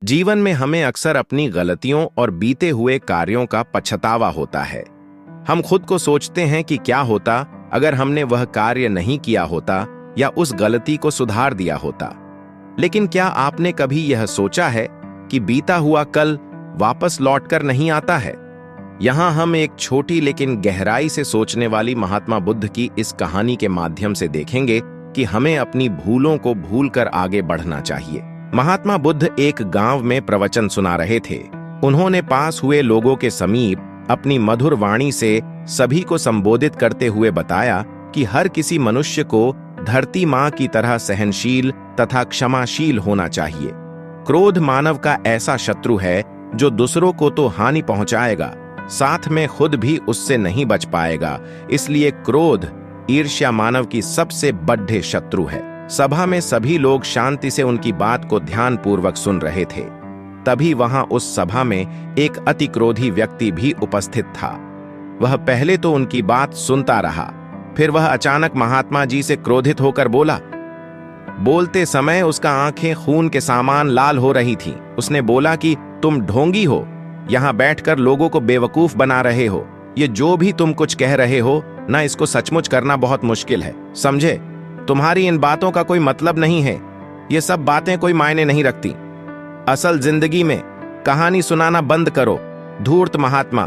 जीवन में हमें अक्सर अपनी गलतियों और बीते हुए कार्यों का पछतावा होता है। हम खुद को सोचते हैं कि क्या होता अगर हमने वह कार्य नहीं किया होता या उस गलती को सुधार दिया होता। लेकिन क्या आपने कभी यह सोचा है कि बीता हुआ कल वापस लौटकर नहीं आता है? यहाँ हम एक छोटी लेकिन गहराई से सोचने वाली महात्मा बुद्ध की इस कहानी के माध्यम से देखेंगे कि हमें अपनी भूलों को भूलकर आगे बढ़ना चाहिए। महात्मा बुद्ध एक गांव में प्रवचन सुना रहे थे। उन्होंने पास हुए लोगों के समीप अपनी मधुर वाणी से सभी को संबोधित करते हुए बताया कि हर किसी मनुष्य को धरती मां की तरह सहनशील तथा क्षमाशील होना चाहिए। क्रोध मानव का ऐसा शत्रु है जो दूसरों को तो हानि पहुंचाएगा, साथ में खुद भी उससे नहीं बच पाएगा। इसलिए क्रोध, ईर्ष्या मानव की सबसे बड़े शत्रु है। सभा में सभी लोग शांति से उनकी बात को ध्यानपूर्वक सुन रहे थे। तभी वहां उस सभा में एक अति क्रोधी व्यक्ति भी उपस्थित था। वह पहले तो उनकी बात सुनता रहा, फिर वह अचानक महात्मा जी से क्रोधित होकर बोला। बोलते समय उसका आंखें खून के समान लाल हो रही थीं। उसने बोला कि तुम ढोंगी हो, यहां बैठकर लोगों को बेवकूफ बना रहे हो। ये जो भी तुम कुछ कह रहे हो ना, इसको सचमुच करना बहुत मुश्किल है, समझे? तुम्हारी इन बातों का कोई मतलब नहीं है। ये सब बातें कोई मायने नहीं रखती। असल जिंदगी में कहानी सुनाना बंद करो, धूर्त महात्मा,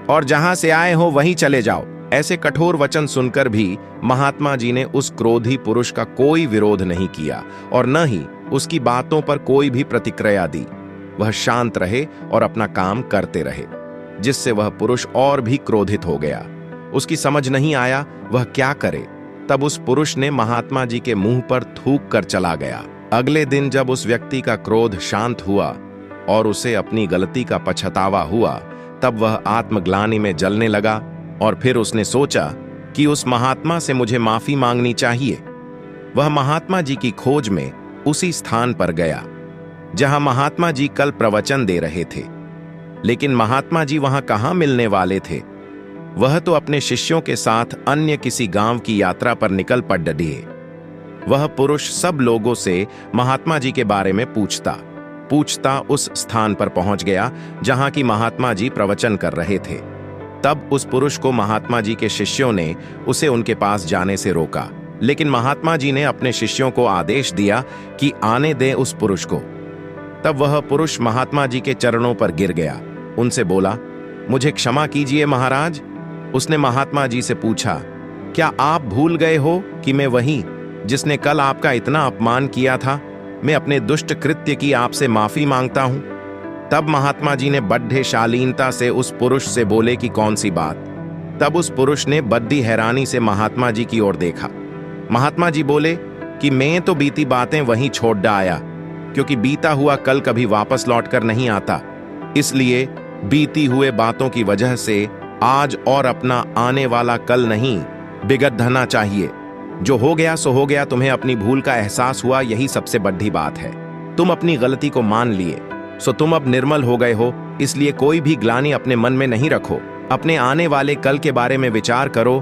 और जहां से आए हो वहीं चले जाओ। ऐसे कठोर वचन सुनकर भी महात्मा जी ने उस क्रोधी पुरुष का कोई विरोध नहीं किया और न ही उसकी बातों पर कोई भी प्रतिक्रिया दी। वह शांत रहे और अपना काम करते रहे, जिससे वह पुरुष और भी क्रोधित हो गया। उसकी समझ नहीं आया वह क्या करे। तब उस पुरुष ने महात्मा जी के मुंह पर थूक कर चला गया। अगले दिन जब उस व्यक्ति का क्रोध शांत हुआ और उसे अपनी गलती का पछतावा हुआ, तब वह आत्मग्लानि में जलने लगा और फिर उसने सोचा कि उस महात्मा से मुझे माफी मांगनी चाहिए। वह महात्मा जी की खोज में उसी स्थान पर गया जहां महात्मा जी कल प्रवचन दे रहे थे। लेकिन महात्मा जी वहां कहां मिलने वाले थे? वह तो अपने शिष्यों के साथ अन्य किसी गांव की यात्रा पर निकल पड़ डटे। वह पुरुष सब लोगों से महात्मा जी के बारे में पूछता उस स्थान पर पहुंच गया जहां की महात्मा जी प्रवचन कर रहे थे। तब उस पुरुष को महात्मा जी के शिष्यों ने उसे उनके पास जाने से रोका, लेकिन महात्मा जी ने अपने शिष्यों को आदेश दिया कि आने दें उस पुरुष को। तब वह पुरुष महात्मा जी के चरणों पर गिर गया। उनसे बोला, मुझे क्षमा कीजिए महाराज। उसने महात्मा जी से पूछा, क्या आप भूल गए हो कि मैं वही जिसने कल आपका इतना अपमान किया था? मैं अपने दुष्ट कृत्य की आपसे माफी मांगता हूं। तब महात्मा जी ने बड़े शालीनता से उस पुरुष से बोले कि कौन सी बात? तब उस पुरुष ने बड़ी हैरानी से महात्मा जी की ओर देखा। महात्मा जी बोले कि मैं तो बीती बातें वहीं छोड़ आया, क्योंकि बीता हुआ कल कभी वापस लौटकर नहीं आता। इसलिए बीती हुए बातों की वजह से आज और अपना आने वाला कल नहीं बिगड़ना चाहिए। जो हो गया सो हो गया। तुम्हें अपनी भूल का एहसास हुआ, यही सबसे बड़ी बात है। तुम अपनी गलती को मान लिए, सो तुम अब निर्मल हो गए हो। इसलिए कोई भी ग्लानि अपने मन में नहीं रखो। अपने आने वाले कल के बारे में विचार करो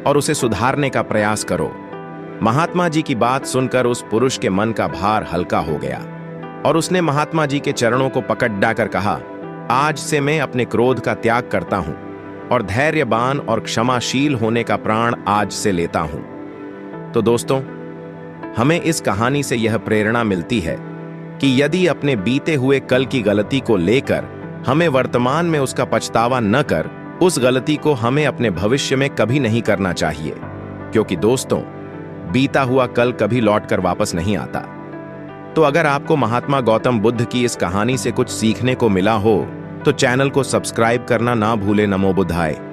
और उसे सुधारने का प्रयास करो। महात्मा जी की बात सुनकर उस पुरुष के मन का भार हल्का हो गया और उसने महात्मा जी के चरणों को पकड़ डाकर कहा, आज से मैं अपने क्रोध का त्याग करता हूं और धैर्यवान और क्षमाशील होने का प्रण आज से लेता हूं। तो दोस्तों, हमें इस कहानी से यह प्रेरणा मिलती है कि यदि अपने बीते हुए कल की गलती को लेकर हमें वर्तमान में उसका पछतावा न कर, उस गलती को हमें अपने भविष्य में कभी नहीं करना चाहिए। क्योंकि दोस्तों, बीता हुआ कल कभी लौटकर वापस नहीं आता। तो अगर आपको महात्मा गौतम बुद्ध की इस कहानी से कुछ सीखने को मिला हो तो चैनल को सब्सक्राइब करना ना भूले। नमो बुद्धाय।